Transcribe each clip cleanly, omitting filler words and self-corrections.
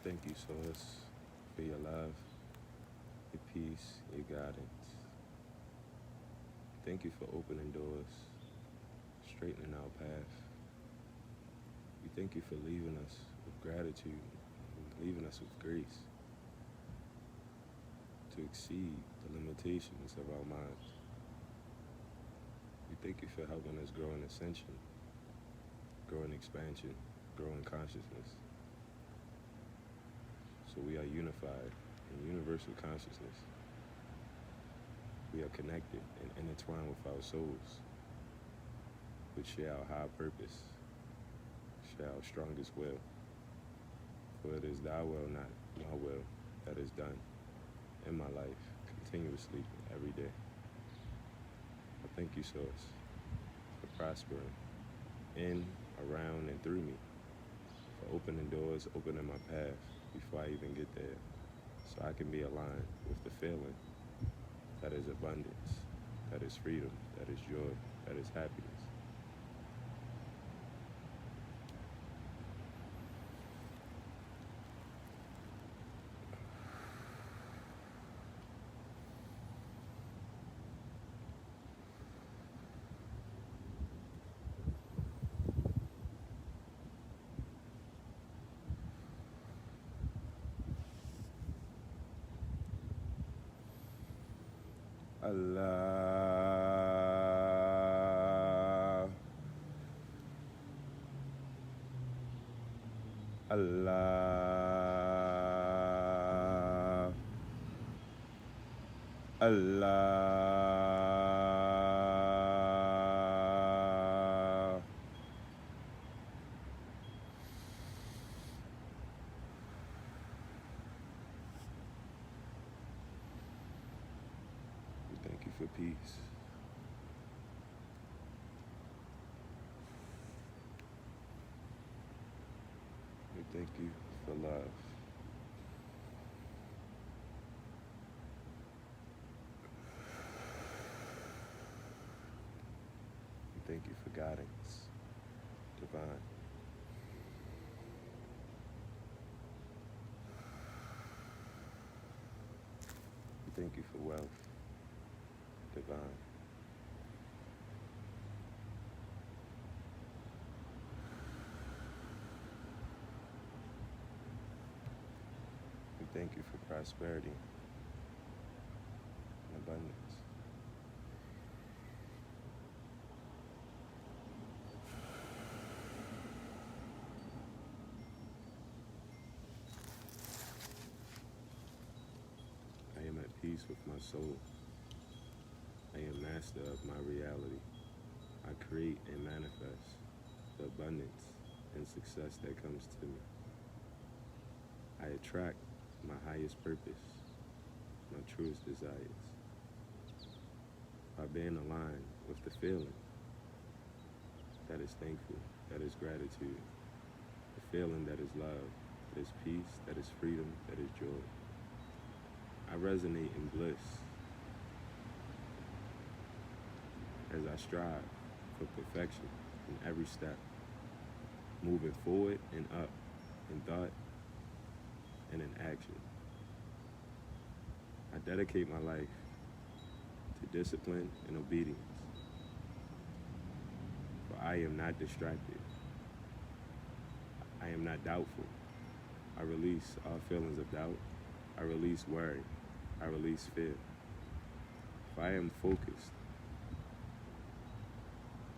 Thank you, Source, for your love, your peace, your guidance. Thank you for opening doors, straightening our path. We thank you for leaving us with gratitude, and leaving us with grace to exceed the limitations of our minds. We thank you for helping us grow in ascension, grow in expansion, grow in consciousness. So we are unified in universal consciousness. We are connected and intertwined with our souls, which share our high purpose, share our strongest will. For it is thy will, not my will, that is done in my life, continuously, every day. I thank you, Source, for prospering in, around, and through me, for opening doors, opening my path before I even get there, so I can be aligned with the feeling that is abundance, that is freedom, that is joy, that is happiness. Allah, Allah, Allah. We thank you for peace. We thank you for love. We thank you for guidance, divine. We thank you for wealth, divine. We thank you for prosperity and abundance. I am at peace with my soul. I am master of my reality. I create and manifest the abundance and success that comes to me. I attract my highest purpose, my truest desires. By being aligned with the feeling that is thankful, that is gratitude, the feeling that is love, that is peace, that is freedom, that is joy. I resonate in bliss as I strive for perfection in every step, moving forward and up in thought and in action. I dedicate my life to discipline and obedience, for I am not distracted. I am not doubtful. I release all feelings of doubt. I release worry. I release fear. For I am focused.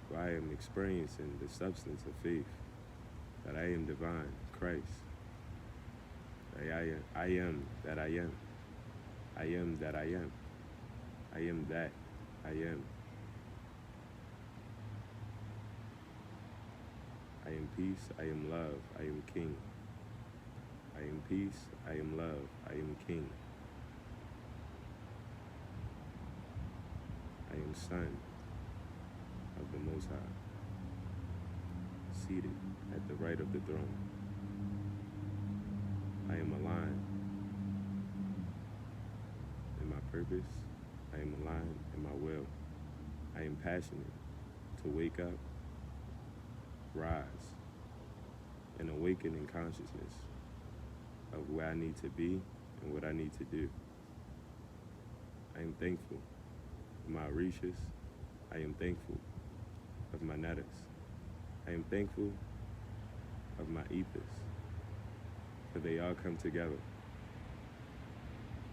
For I am experiencing the substance of faith, that I am divine, Christ. That I am that I am. I am that I am. I am that I am. I am peace, I am love, I am king. I am peace, I am love, I am king. I am son of the Most High, seated at the right of the throne. I am aligned in my purpose. I am aligned in my will. I am passionate to wake up, rise, and awaken in consciousness of where I need to be and what I need to do. I am thankful for my Orishas. I am thankful of my Nettas. I am thankful of my ethos, for they all come together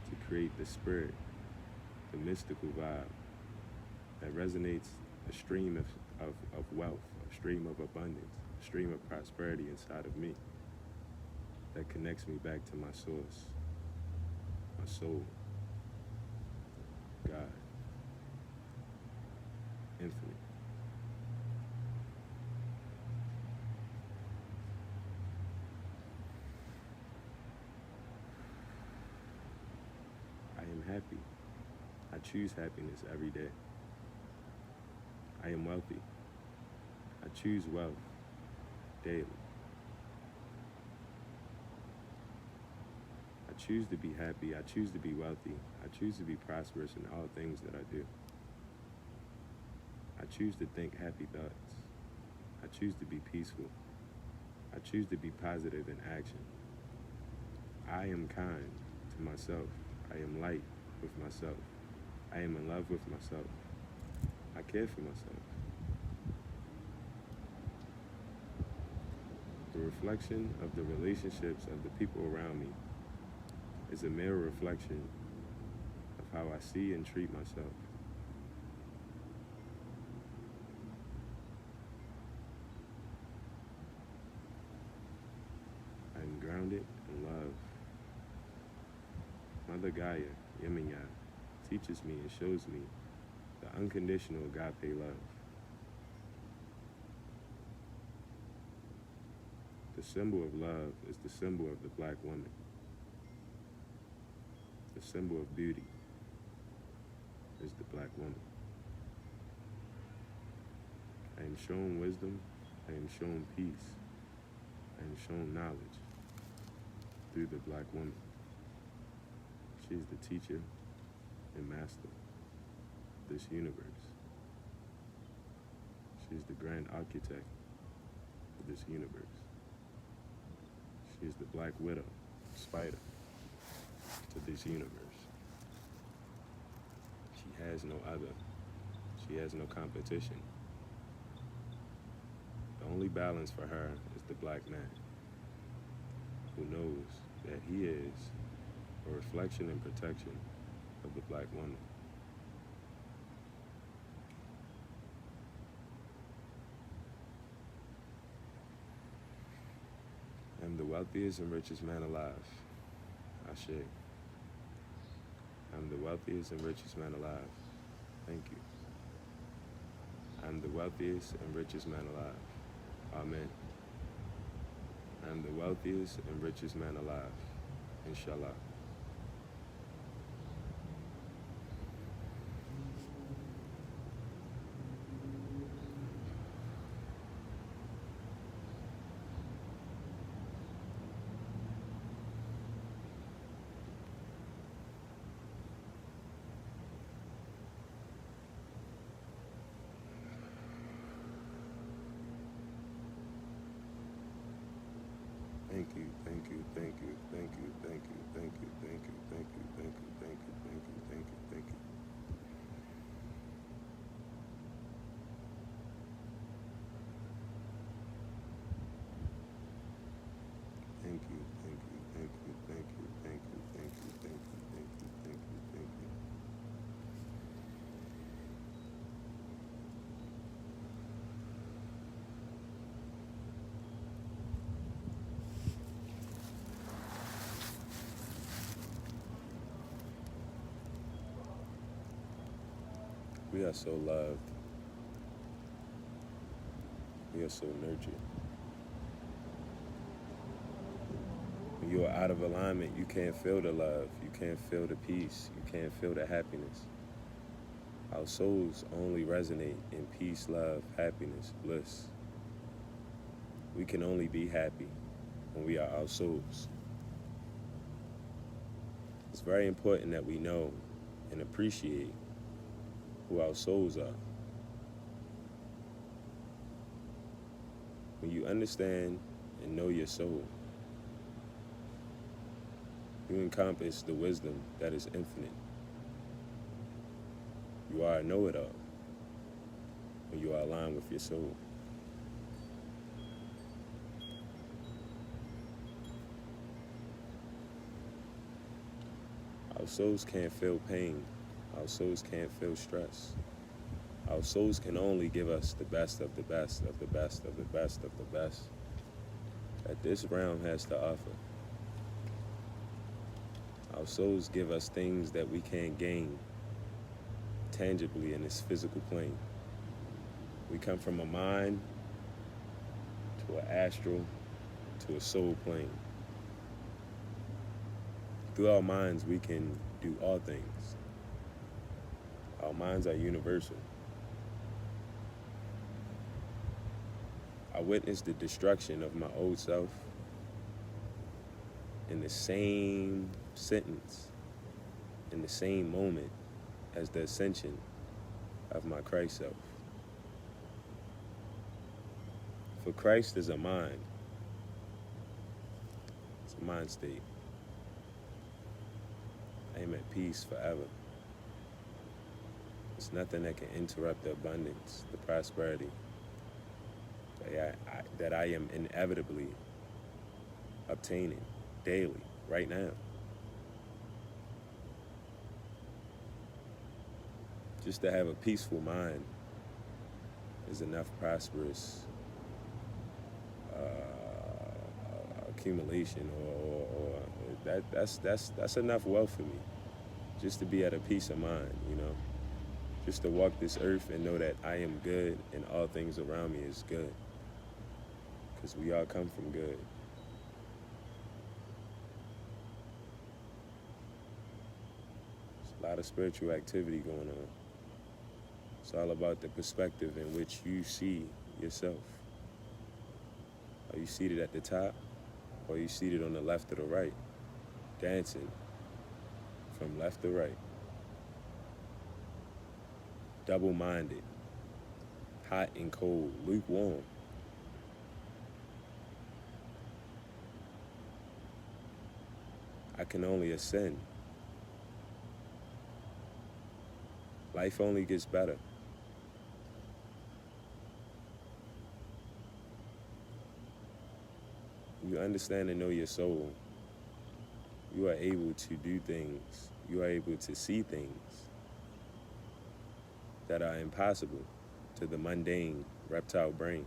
to create the spirit, the mystical vibe that resonates a stream of wealth, a stream of abundance, a stream of prosperity inside of me that connects me back to my source, my soul, God, infinite. I am happy. I choose happiness every day. I am wealthy. I choose wealth daily. I choose to be happy. I choose to be wealthy. I choose to be prosperous in all things that I do. I choose to think happy thoughts. I choose to be peaceful. I choose to be positive in action. I am kind to myself. I am light with myself. I am in love with myself. I care for myself. The reflection of the relationships of the people around me is a mirror reflection of how I see and treat myself. I am grounded in love. Mother Gaia, Yeminya, teaches me and shows me the unconditional agape love. The symbol of love is the symbol of the Black woman. The symbol of beauty is the Black woman. I am shown wisdom. I am shown peace. I am shown knowledge through the Black woman. She is the teacher and master of this universe. She is the grand architect of this universe. She is the Black widow, spider, to this universe. She has no other. She has no competition. The only balance for her is the Black man, who knows that he is a reflection and protection of the Black woman. I'm the wealthiest and richest man alive. Ashe. I'm the wealthiest and richest man alive. Thank you. I'm the wealthiest and richest man alive. Amen. I'm the wealthiest and richest man alive. Inshallah. Thank you, thank you, thank you, thank you, thank you, thank you, thank you, thank you, thank you, thank you, thank you, thank you, thank you. Thank you, thank you, thank you, thank you, thank you, thank you, thank you, thank you, thank you, thank you. We are so loved. We are so nurtured. When you are out of alignment, you can't feel the love. You can't feel the peace. You can't feel the happiness. Our souls only resonate in peace, love, happiness, bliss. We can only be happy when we are our souls. It's very important that we know and appreciate who our souls are. When you understand and know your soul, You encompass the wisdom that is infinite. You are a know-it-all when you are aligned with your soul. Our souls can't feel pain. Our souls can't feel stress. Our souls can only give us the best of the best of the best of the best of the best that this realm has to offer. Our souls give us things that we can't gain tangibly in this physical plane. We come from a mind to an astral to a soul plane. Through our minds, we can do all things. Our minds are universal. I witnessed the destruction of my old self in the same sentence, in the same moment as the ascension of my Christ self. For Christ is a mind. It's a mind state. I am at peace forever. There's nothing that can interrupt the abundance, the prosperity that I am inevitably obtaining daily, right now. Just to have a peaceful mind is enough prosperous accumulation, or that's enough wealth for me. Just to be at a peace of mind, you know. Just to walk this earth and know that I am good and all things around me is good. Because we all come from good. There's a lot of spiritual activity going on. It's all about the perspective in which you see yourself. Are you seated at the top, or are you seated on the left or the right, dancing from left to right? Double-minded, hot and cold, lukewarm. I can only ascend. Life only gets better. You understand and know your soul. You are able to do things. You are able to see things that are impossible to the mundane reptile brain.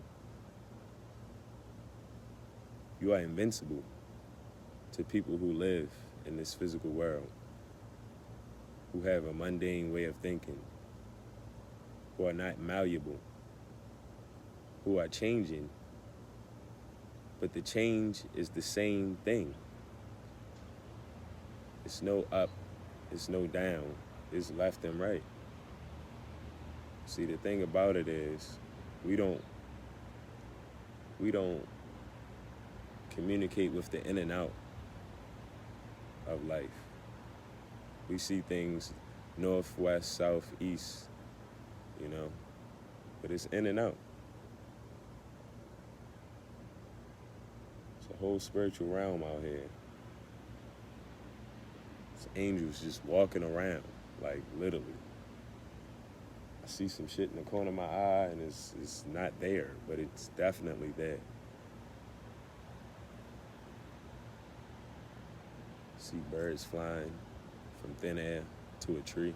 You are invincible to people who live in this physical world, who have a mundane way of thinking, who are not malleable, who are changing, but the change is the same thing. It's no up, it's no down, it's left and right. See, the thing about it is, we don't communicate with the in and out of life. We see things north, west, south, east, you know, but it's in and out. It's a whole spiritual realm out here. It's angels just walking around, like literally. I see some shit in the corner of my eye and it's not there, but it's definitely there. See birds flying from thin air to a tree.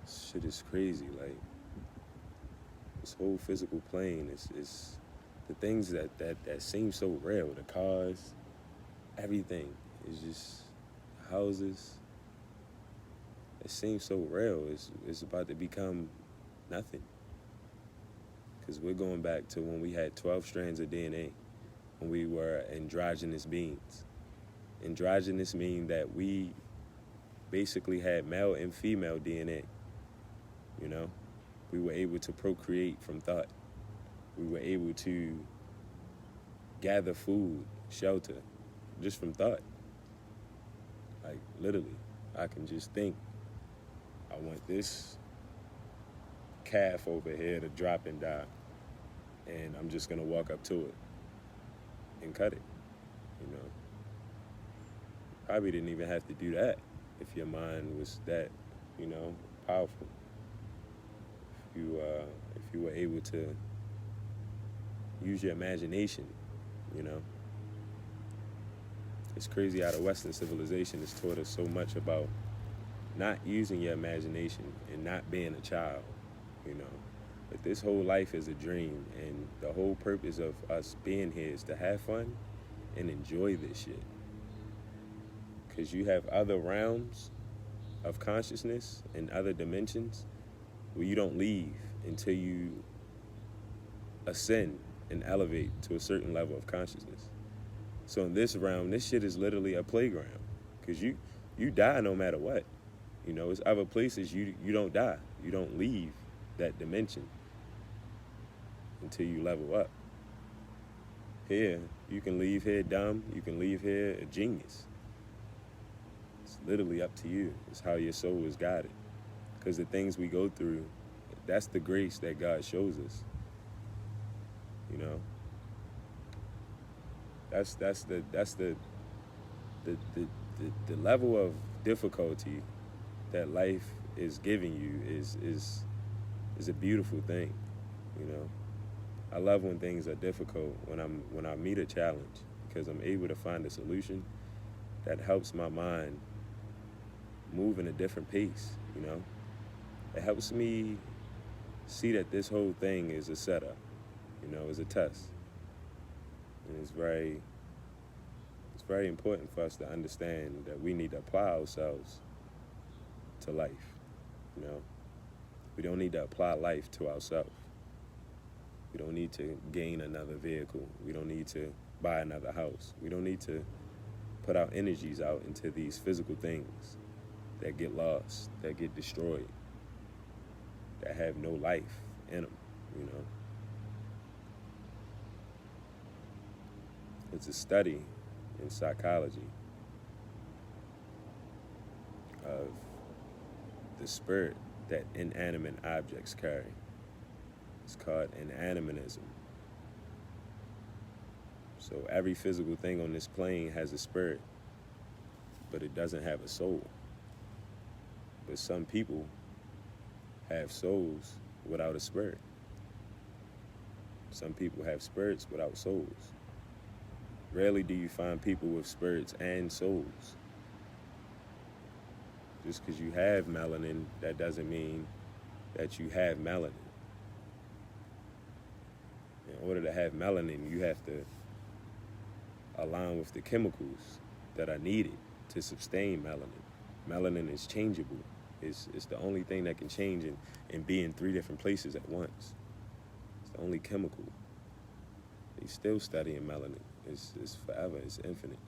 Shit is crazy, like this whole physical plane is the things that seem so real, the cars, everything is just houses. It seems so real. It's about to become nothing. Because we're going back to when we had 12 strands of DNA, when we were androgynous beings. Androgynous means that we basically had male and female DNA. You know, we were able to procreate from thought. We were able to gather food, shelter, just from thought. Like literally, I can just think, I want this calf over here to drop and die, and I'm just gonna walk up to it and cut it You know, probably didn't even have to do that if your mind was that, powerful. If you were able to use your imagination, you know. It's crazy how the Western civilization has taught us so much about not using your imagination and not being a child, you know. But this whole life is a dream, and the whole purpose of us being here is to have fun and enjoy this shit. Because you have other realms of consciousness and other dimensions where you don't leave until you ascend and elevate to a certain level of consciousness. So in this realm, this shit is literally a playground, because you die no matter what. You know, it's other places you don't die. You don't leave that dimension until you level up. Here, you can leave here dumb. You can leave here a genius. It's literally up to you. It's how your soul is guided. Because the things we go through, that's the grace that God shows us. You know, that's the level of difficulty that life is giving you is a beautiful thing. You know, I love when things are difficult, when I meet a challenge, because I'm able to find a solution that helps my mind move in a different pace. You know, it helps me see that this whole thing is a setup. You know, is a test. And it's very important for us to understand that we need to apply ourselves to life. You know, we don't need to apply life to ourselves. We don't need to gain another vehicle. We don't need to buy another house. We don't need to put our energies out into these physical things that get lost, that get destroyed, that have no life in them, you know. It's a study in psychology of the spirit that inanimate objects carry. It's called inanimatism. So every physical thing on this plane has a spirit, but it doesn't have a soul. But some people have souls without a spirit. Some people have spirits without souls. Rarely do you find people with spirits and souls. Just because you have melanin, that doesn't mean that you have melanin. In order to have melanin, you have to align with the chemicals that are needed to sustain melanin. Melanin is changeable. It's the only thing that can change and be in 3 different places at once. It's the only chemical. They're still studying melanin. It's forever. It's infinite.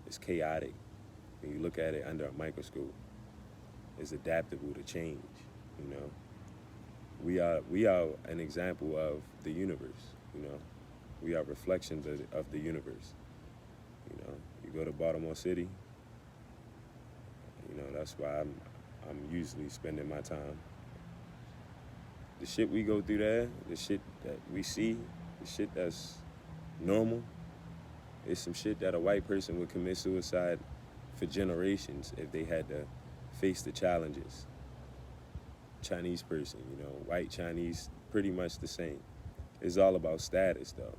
It's chaotic. When you look at it under a microscope, it's adaptable to change. You know, we are an example of the universe. You know, we are reflections of the universe. You know, you go to Baltimore City. You know, that's why I'm usually spending my time. The shit we go through there, the shit that we see, the shit that's normal, it's some shit that a white person would commit suicide for generations if they had to face the challenges. Chinese person, you know, white, Chinese, pretty much the same. It's all about status, though.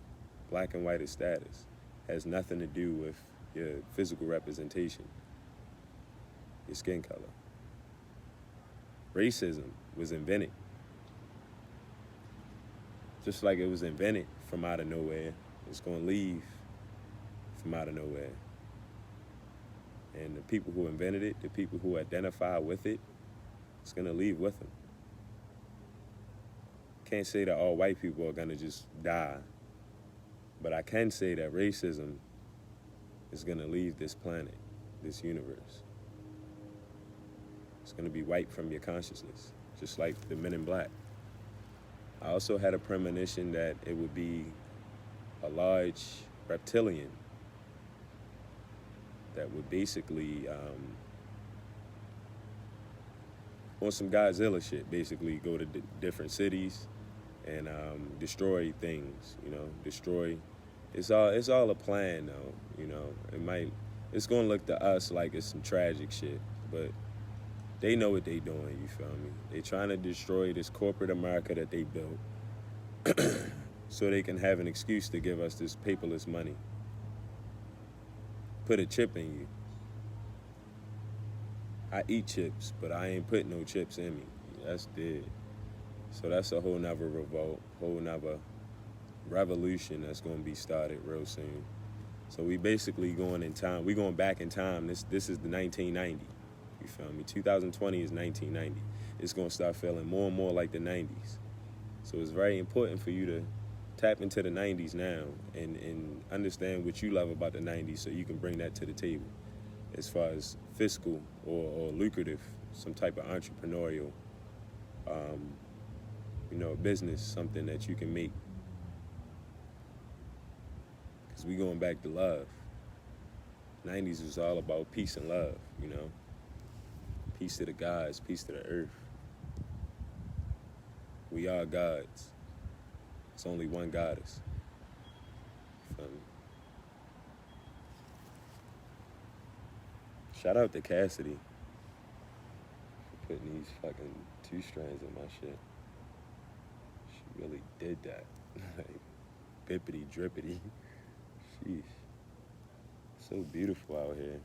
Black and white is status. Has nothing to do with your physical representation, your skin color. Racism was invented. Just like it was invented from out of nowhere, it's going to leave from out of nowhere. And the people who invented it, the people who identify with it, it's going to leave with them. Can't say that all white people are going to just die, but I can say that racism is going to leave this planet, this universe. It's going to be wiped from your consciousness, just like the Men in Black. I also had a premonition that it would be a large reptilian that would basically, on some Godzilla shit, basically go to different cities and destroy things, you know, destroy It's all a plan though. It's gonna look to us like it's some tragic shit, but they know what they doing. You feel me? They trying to destroy this corporate America that they built, so they can have an excuse to give us this paperless money. Put a chip in you. I eat chips, but I ain't putting no chips in me. That's dead. So that's a whole nother revolt, whole nother revolution that's gonna be started real soon. So we basically going in time. We going back in time. This is the 1990. You feel me? 2020 is 1990. It's gonna start feeling more and more like the 90s. So it's very important for you to tap into the 90s now and understand what you love about the 90s so you can bring that to the table as far as fiscal or lucrative, some type of entrepreneurial, business, something that you can make. Because we going back to love. 90s was all about peace and love, Peace to the gods, peace to the earth. We are gods. It's only one goddess. Feel me? Shout out to Cassidy for putting these fucking 2 strands in my shit. She really did that. Like, bippity drippity. Sheesh. So beautiful out here.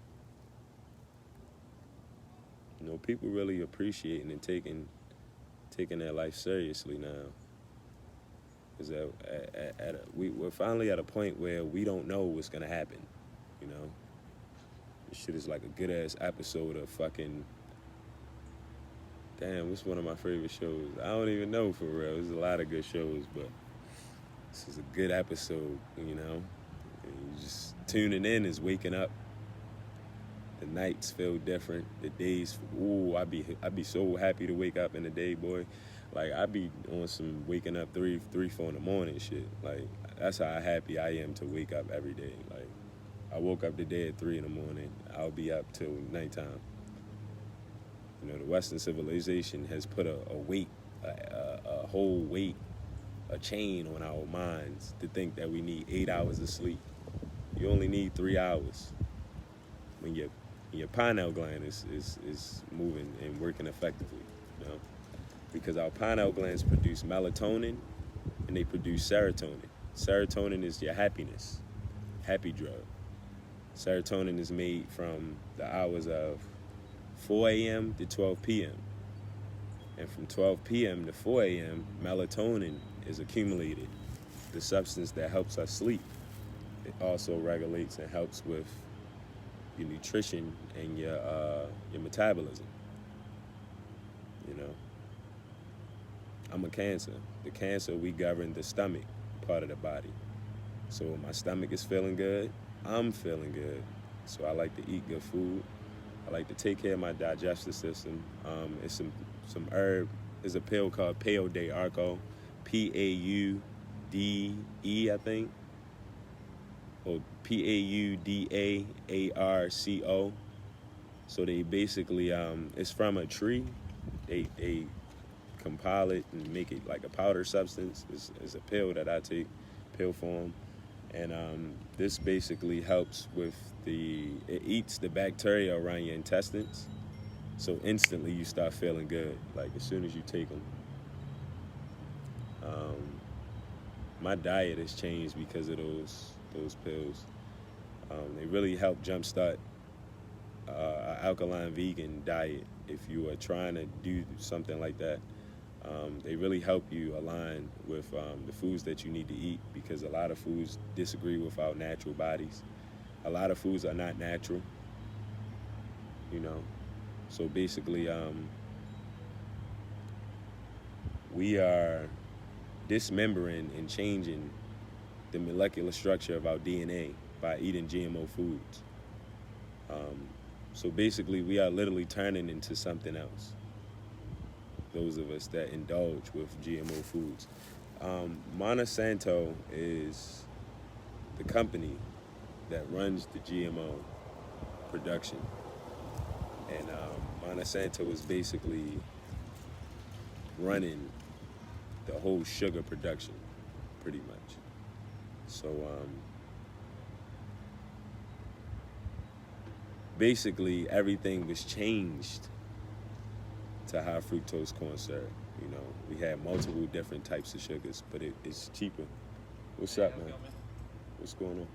People really appreciating and taking their life seriously now. Because we're finally at a point where we don't know what's going to happen, This shit is like a good-ass episode of fucking... Damn, what's one of my favorite shows? I don't even know for real. There's a lot of good shows, but this is a good episode, And you just tuning in is waking up. The nights feel different. The days, I be so happy to wake up in the day, boy. Like, I be on some waking up 3, 4 in the morning shit. Like, that's how happy I am to wake up every day. Like, I woke up today at 3 in the morning. I'll be up till nighttime. The Western civilization has put a weight, a whole weight, a chain on our minds to think that we need 8 hours of sleep. You only need 3 hours when your pineal gland is moving and working effectively, because our pineal glands produce melatonin and they produce serotonin. Serotonin is your happiness, happy drug. Serotonin is made from the hours of 4 a.m. to 12 p.m. And from 12 p.m. to 4 a.m., melatonin is accumulated, the substance that helps us sleep. It also regulates and helps with your nutrition and your metabolism. I'm a Cancer. The Cancer, we govern the stomach part of the body. So when my stomach is feeling good, I'm feeling good. So I like to eat good food. I like to take care of my digestive system. It's some herb. There's a pill called Peo de Arco, Paude, I think, or Paudaarco. So they basically, it's from a tree. They compile it and make it like a powder substance. It's a pill that I take, pill form. And this basically helps with it eats the bacteria around your intestines. So instantly you start feeling good, like as soon as you take them. My diet has changed because of those pills. They really help jumpstart an alkaline vegan diet if you are trying to do something like that. They really help you align with the foods that you need to eat, because a lot of foods disagree with our natural bodies. A lot of foods are not natural, So basically, we are dismembering and changing the molecular structure of our DNA by eating GMO foods. So basically, we are literally turning into something else, those of us that indulge with GMO foods. Monsanto is the company that runs the GMO production. And Monsanto is basically running the whole sugar production, pretty much. So basically everything was changed to high fructose corn syrup. You know, we had multiple different types of sugars, but it's cheaper. What's up, man? What's going on?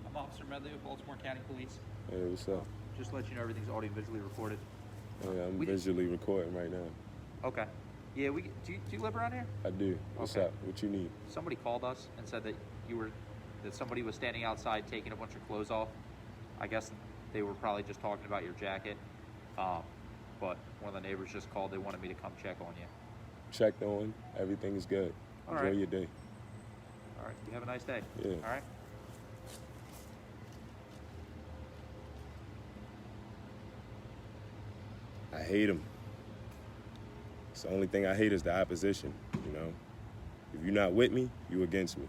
I'm Officer Medley of Baltimore County Police. Hey, what's up? Just to let you know everything's audio and visually recorded. Oh, yeah, I'm visually recording right now. Okay. Yeah, do you live around here? I do. What's Okay. up? What you need? Somebody called us and said that somebody was standing outside taking a bunch of clothes off. I guess they were probably just talking about your jacket. But one of the neighbors just called. They wanted me to come check on you. Checked on. Everything is good. All Enjoy right. your day. All right. You have a nice day. Yeah. All right. I hate him. It's the only thing I hate is the opposition, you know? If you're not with me, you against me.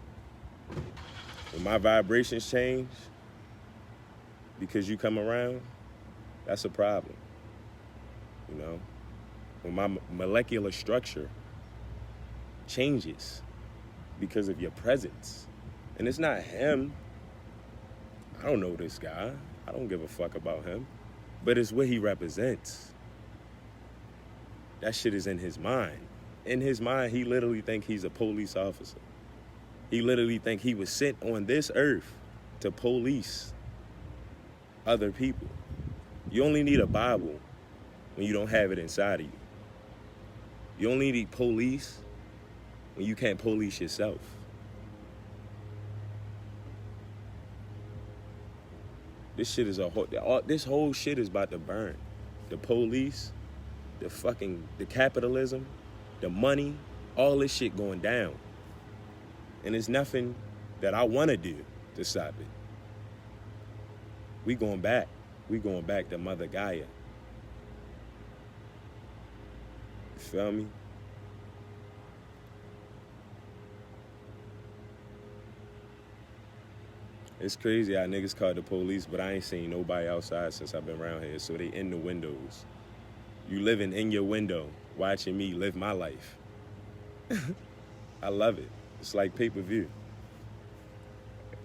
When my vibrations change because you come around, that's a problem, you know? When my molecular structure changes because of your presence, and it's not him. I don't know this guy. I don't give a fuck about him, but it's what he represents. That shit is in his mind. In his mind, he literally think he's a police officer. He literally think he was sent on this earth to police other people. You only need a Bible when you don't have it inside of you. You only need police when you can't police yourself. This shit is this whole shit is about to burn. The police, the capitalism, the money, all this shit going down. And there's nothing that I want to do to stop it. We going back. We going back to Mother Gaia. You feel me? It's crazy how niggas called the police, but I ain't seen nobody outside since I've been around here, so they in the windows. You living in your window, watching me live my life. I love it. It's like pay-per-view.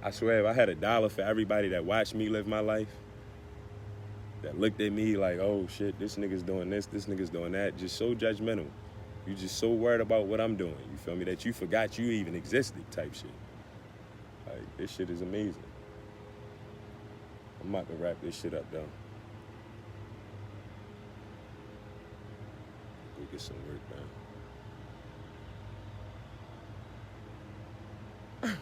I swear, if I had $1 for everybody that watched me live my life, that looked at me like, oh shit, this nigga's doing this nigga's doing that, just so judgmental. You just so worried about what I'm doing, you feel me, that you forgot you even existed type shit. Like, this shit is amazing. I'm about to wrap this shit up, though. Go get some work done.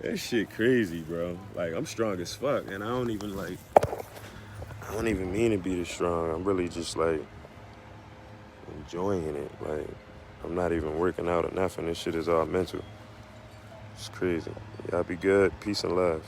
That shit crazy, bro. Like, I'm strong as fuck, and I don't even mean to be this strong. I'm really just, like, enjoying it. Like, I'm not even working out or nothing. This shit is all mental. It's crazy. Y'all be good. Peace and love.